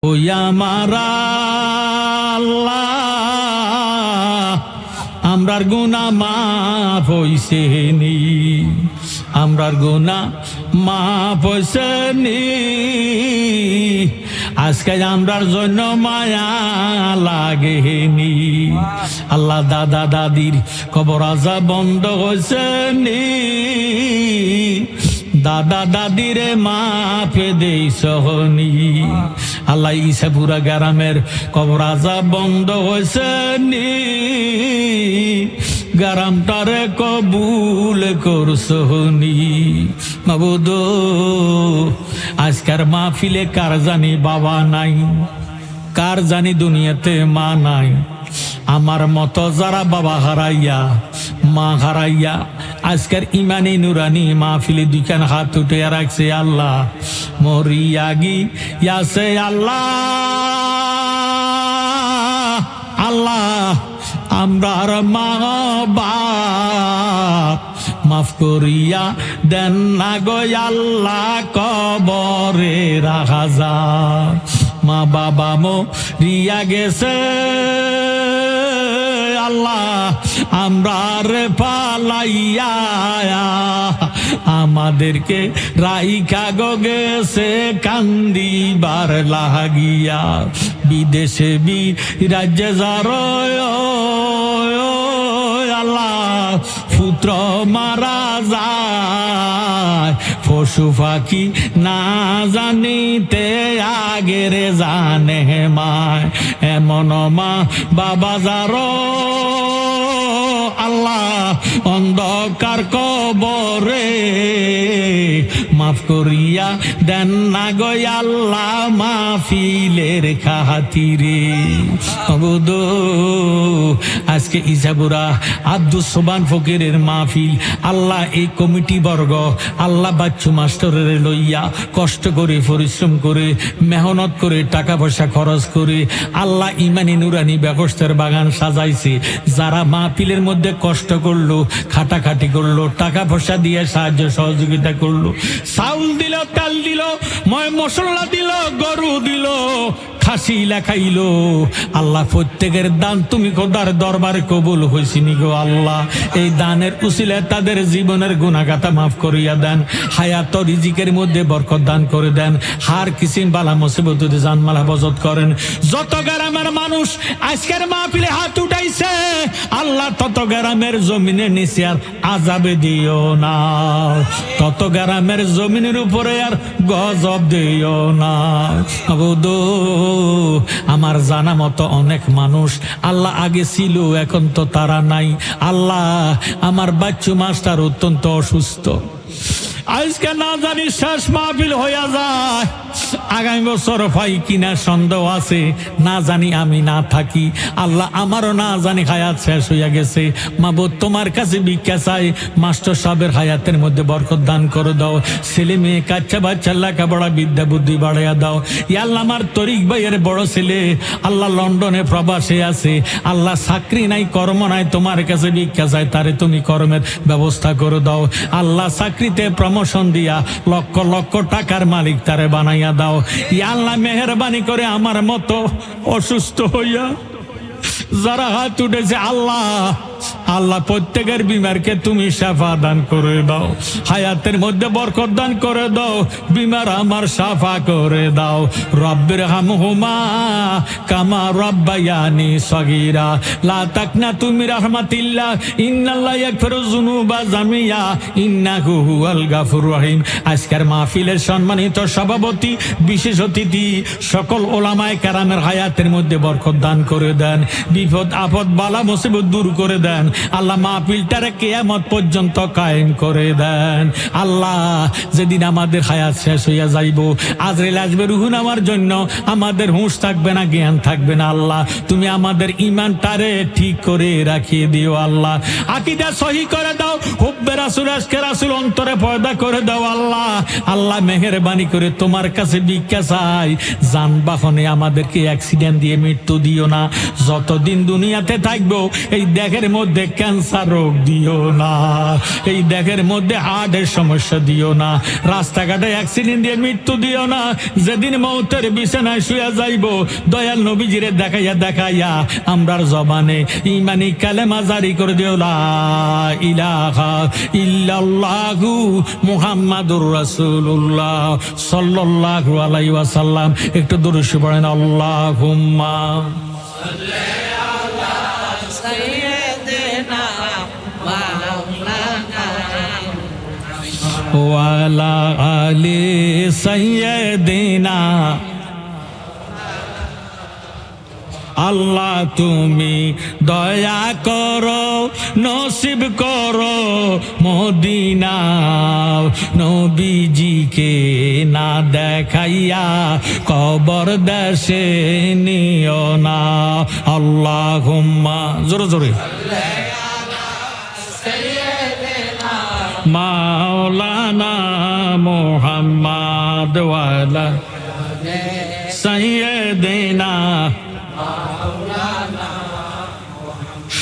ওই আমার আল্লাহ, আমরার গুনাহ মাফ হইছে নি, আমরার গুনাহ মাফ হইছে নি। আজকে আমরার জন্য মায়া লাগেনি। আল্লাহ দাদা দাদির কবর আযাব বন্ধ হইছে নি, দাদা দাদিরে মাফ দেই সহনি। আল্লাহ ইসাপুরা গ্রামের কবর আযাব বন্ধ হইছে নি, গ্রামটারে কবুল করছনি। মাবুদ আজকার মাহফিলে কার জানি বাবা নাই, কার জানি দুনিয়াতে মা নাই। আমার মতো যারা বাবা হারাইয়া মা হারাইয়া আজকের ইমানি নুরানি মাহফিলে দুইখান হাত উঠে রাখছে, আল্লাহ মরিয়া গিয়াছে আল্লাহ, আল্লাহ আমরার মা বাপ মাফ করিয়া দেন না গো আল্লাহ, কবরে রাখা যায়। মা বাবা মরিয়া গেছে আল্লাহ, আমরার পালাইয়া আমাদেরকে রাইখা গো গেছে কান্দিবার লাগিয়া। বিদেশে বিরাজ্যে যার আল্লাহ পুত্র মারা যায়, পশু পাখি না জানিতে আগের জানে মায়। এমন মা বাবা যার আল্লাহ অন্ধকার কবরে মাফ করিয়া দেন না গো আল্লাহ, মাহফিলের খাতিরে। আজকে ইসাপুরা আব্দুস সোবান ফকিরের মাহফিল, আল্লাহ এই কমিটি বর্গ আল্লাহ বাচ্চু মাস্টারের লইয়া কষ্ট করে পরিশ্রম করে মেহনত করে টাকা পয়সা খরচ করে আল্লাহ ইমানি নুরানি ব্যবস্থার বাগান সাজাইছে। যারা মাহফিলের মধ্যে কষ্ট করলো, খাটাখাটি করলো, টাকা পয়সা দিয়ে সাহায্য সহযোগিতা করলো, চাউল দিল, তাল দিল, ময় মশলা দিল, গরু দিল, খাসি লেখাইলো, আল্লাহ প্রত্যেকের দান তুমি খোদার দরবারে কবুল হইছিনি গো আল্লাহ। এই দানের উসিলায় তাদের জীবনের গুনাহগাতা মাফ করিয়া দেন, হায়াত রিজিকের মধ্যে বরকত দান করে দেন, হার কিসিম বালা মুসিবত জানমাল হেফাজত করেন। যত গ্রামের মানুষ আজকের মাহফিলে হাত উঠাইছে আল্লাহ, তত গ্রামের জমিনের নিচে আর আযাবে দিও না, তত গ্রামের জমিনের উপরে আর গজব দিও না। আমার জানা মতো অনেক মানুষ আল্লাহ আগে ছিল, এখন তো তারা নাই। আল্লাহ আমার বাচ্চু মাস্টার অত্যন্ত অসুস্থ, আজকে না জানি শেষ মাহফিল হইয়া যায়, আগামী বছর হয় কিনা সন্দেহ আছে, না জানি আমি না থাকি। আল্লাহ আমারও না জানি হায়াত শেষ হইয়া গেছে। মাবুদ তোমার কাছে ভিক্ষা চাই, মাস্টার সাহেবের হায়াতের মধ্যে বরকত দান করে দাও, ছেলে মেয়ে কাচ্চা বাচ্চা লেখাপড়া বিদ্যা বুদ্ধি বাড়াইয়া দাও। আল্লাহ আমার তরিক ভাইয়ের বড় ছেলে আল্লাহ লন্ডনে প্রবাসে আছে, আল্লাহ চাকরি নাই কর্ম নাই, তোমার কাছে ভিক্ষা চাই, তারে তুমি কর্মের ব্যবস্থা করে দাও। আল্লাহ চাকরিতে প্রমোশন দিয়া লক্ষ লক্ষ টাকার মালিক তারে বানাইয়া দাও। আল্লাহ মেহেরবানি করে আমার মতো অসুস্থ হইয়া যারা হাত উঠেছে আল্লাহ, আল্লাহ প্রত্যেকের বিমারকে তুমি শাফা দান করে দাও, হায়াতের মধ্যে বরকত দান করে দাও, বিমার আমার শাফা করে দাও। রব্বির হামহুমা কামা রব্বায়ানি সগীরা লা তাকনাতু মির রাহমাতিল্লাহ ইন্নাল্লাহ ইয়াগফিরু যুনুবা জামিয়া ইন্নাহু হুয়াল গাফুরুর রহিম। আজকের মাহফিলের সম্মানিত সভাপতি, বিশেষ অতিথি, সকল ওলামায়ে কেরামের হায়াতের মধ্যে বরকত দান করে দেন, বিপদ আপদ বালা মুসিবত দূর করে দেন। আল্লাহ মাহফিলটারে কিয়ামত পর্যন্ত কায়েম করে দেন। আল্লাহ যেদিন আমাদের হায়াত শেষ হইয়া যাইব, আজরাইল আসবে রুহ নেওয়ার জন্য, আমাদের হুঁশ থাকবে না, জ্ঞান থাকবে না। আল্লাহ তুমি আমাদের ঈমানটারে ঠিক করে রাখিয়ে দিও। আল্লাহ আকীদা সহি করে দাও, হুব্বে রাসূল আশকে রাসূল অন্তরে পয়দা করে দাও। আল্লাহ আল্লাহ মেহেরবানি করে তোমার কাছে ভিক্ষা চাই, যানবাহনে আমাদেরকে অ্যাক্সিডেন্ট দিয়ে মৃত্যু দিও না। যতদিন দুনিয়াতে থাকবো এই দেহের মধ্যে ক্যান্সার রোগ দিও না, এই দেহের মধ্যে হার্টের সমস্যা দিও না, রাস্তাঘাটে অ্যাক্সিডেন্ট দিয়ে মৃত্যু দিও না। যেদিন মৌতের বিছানায় শুয়ে যাইব, দয়াল নবীজিরে দেখাইয়া আমরার জবানে ইমানি কালেমা জারি করে দিও, লা ইলাহা ইল্লাল্লাহু মুহাম্মাদুর রাসূলুল্লাহ সাল্লাল্লাহু আলাইহি ওয়াসাল্লাম। একটু দুরূদ শরীফ পড়েন, আল্লাহুম্মা ওয়ালা আলি সাইয়্যিদিনা। আল্লাহ তুমি দয়া করো, নসিব করো মদিনা, নবীজিকে না দেখাইয়া কবর দেশে নিও না। আল্লাহুম্মা, জোরে জোরে, মাওলানা মুহাম্মদ ওয়ালা সাইয়্যিদিনা